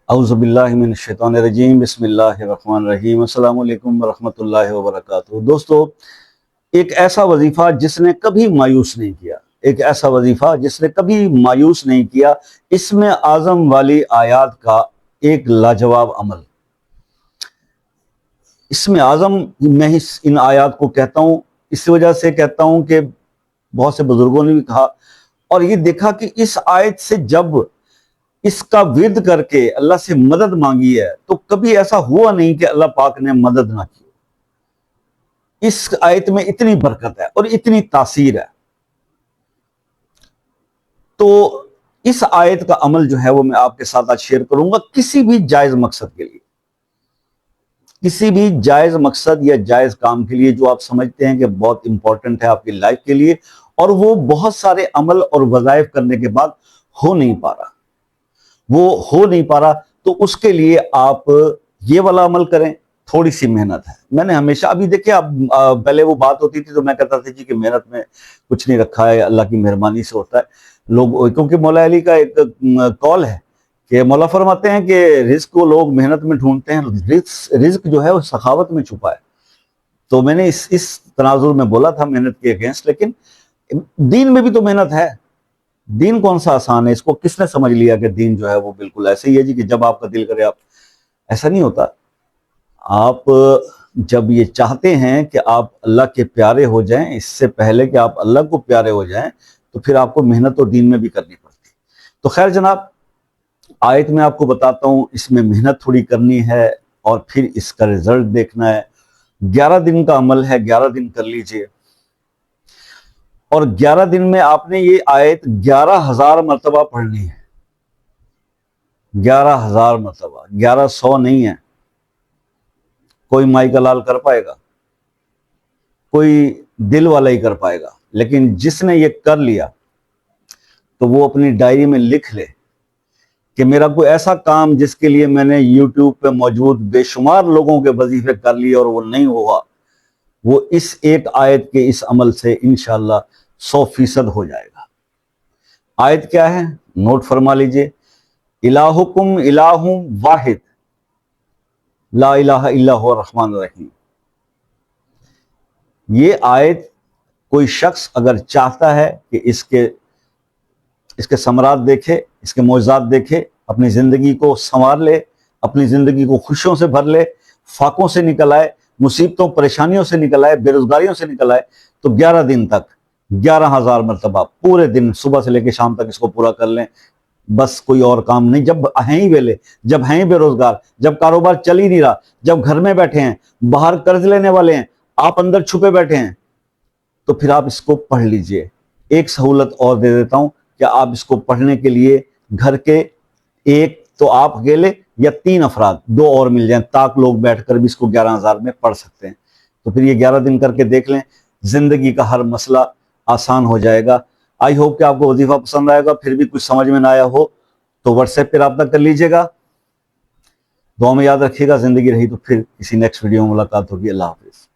اعوذ باللہ من الشیطان الرجیم، بسم اللہ الرحمن الرحیم، السلام علیکم ورحمۃ اللہ وبرکاتہ۔ دوستو، ایک ایسا وظیفہ جس نے کبھی مایوس نہیں کیا، ایک ایسا وظیفہ جس نے کبھی مایوس نہیں کیا، اسم اعظم والی آیات کا ایک لاجواب عمل۔ اسم اعظم میں ان آیات کو کہتا ہوں، اس وجہ سے کہتا ہوں کہ بہت سے بزرگوں نے بھی کہا اور یہ دیکھا کہ اس آیت سے جب اس کا ورد کر کے اللہ سے مدد مانگی ہے تو کبھی ایسا ہوا نہیں کہ اللہ پاک نے مدد نہ کی۔ اس آیت میں اتنی برکت ہے اور اتنی تاثیر ہے، تو اس آیت کا عمل جو ہے وہ میں آپ کے ساتھ آج شیئر کروں گا، کسی بھی جائز مقصد کے لیے، کسی بھی جائز مقصد یا جائز کام کے لیے جو آپ سمجھتے ہیں کہ بہت امپورٹنٹ ہے آپ کی لائف کے لیے، اور وہ بہت سارے عمل اور وظائف کرنے کے بعد ہو نہیں پا رہا، تو اس کے لیے آپ یہ والا عمل کریں۔ تھوڑی سی محنت ہے، میں نے ہمیشہ ابھی دیکھیں پہلے وہ بات ہوتی تھی تو میں کہتا تھا جی کہ محنت میں کچھ نہیں رکھا ہے، اللہ کی مہربانی سے ہوتا ہے لوگ، کیونکہ مولا علی کا ایک قول ہے کہ مولا فرماتے ہیں کہ رزق کو لوگ محنت میں ڈھونڈتے ہیں، رزق جو ہے وہ سخاوت میں چھپا ہے۔ تو میں نے اس تناظر میں بولا تھا محنت کے اگینسٹ، لیکن دین میں بھی تو محنت ہے۔ دین کون سا آسان ہے؟ اس کو کس نے سمجھ لیا کہ دین جو ہے وہ بالکل ایسے ہی ہے جی کہ جب آپ کا دل کرے آپ، ایسا نہیں ہوتا۔ آپ جب یہ چاہتے ہیں کہ آپ اللہ کے پیارے ہو جائیں، اس سے پہلے کہ آپ اللہ کو پیارے ہو جائیں تو پھر آپ کو محنت اور دین میں بھی کرنی پڑتی۔ تو خیر جناب، آیت میں آپ کو بتاتا ہوں، اس میں محنت تھوڑی کرنی ہے اور پھر اس کا رزلٹ دیکھنا ہے۔ 11 دن کا عمل ہے، 11 دن کر لیجئے، اور 11 دن میں آپ نے یہ آیت 11,000 مرتبہ پڑھنی ہے۔ 11,000 مرتبہ، 1100 نہیں ہے۔ کوئی مائی کا لال کر پائے گا، کوئی دل والا ہی کر پائے گا، لیکن جس نے یہ کر لیا تو وہ اپنی ڈائری میں لکھ لے کہ میرا کوئی ایسا کام جس کے لیے میں نے یوٹیوب پہ موجود بے شمار لوگوں کے وظیفے کر لیے اور وہ نہیں ہوا، وہ اس ایک آیت کے اس عمل سے انشاءاللہ 100% ہو جائے گا۔ آیت کیا ہے؟ نوٹ فرما لیجئے۔ الہکم الہ واحد لا الہ الا هو الرحمن الرحیم۔ یہ آیت کوئی شخص اگر چاہتا ہے کہ اس کے ثمرات دیکھے، اس کے معجزات دیکھے، اپنی زندگی کو سنوار لے، اپنی زندگی کو خوشیوں سے بھر لے، فاقوں سے نکل آئے، مصیبتوں پریشانیوں سے نکل آئے، بے روزگاریوں سے نکل آئے، تو 11 دن تک 11,000 مرتبہ پورے دن صبح سے لے کے شام تک اس کو پورا کر لیں۔ بس کوئی اور کام نہیں، جب ہیں ہی ویلے، جب ہیں ہی بے روزگار، جب کاروبار چل ہی نہیں رہا، جب گھر میں بیٹھے ہیں، باہر قرض لینے والے ہیں، آپ اندر چھپے بیٹھے ہیں، تو پھر آپ اس کو پڑھ لیجئے۔ ایک سہولت اور دے دیتا ہوں کہ آپ اس کو پڑھنے کے لیے گھر کے ایک تو آپ اکیلے یا 3 افراد، 2 اور مل جائیں، تاک لوگ بیٹھ کر بھی اس کو 11,000 میں پڑھ سکتے ہیں۔ تو پھر یہ 11 دن کر کے دیکھ لیں، زندگی کا ہر مسئلہ آسان ہو جائے گا۔ آئی ہوپ کہ آپ کو وظیفہ پسند آئے گا، پھر بھی کچھ سمجھ میں نہ آیا ہو تو واٹس ایپ پہ رابطہ کر لیجئے گا۔ دعا میں یاد رکھیے گا، زندگی رہی تو پھر کسی نیکسٹ ویڈیو میں ملاقات ہوگی۔ اللہ حافظ۔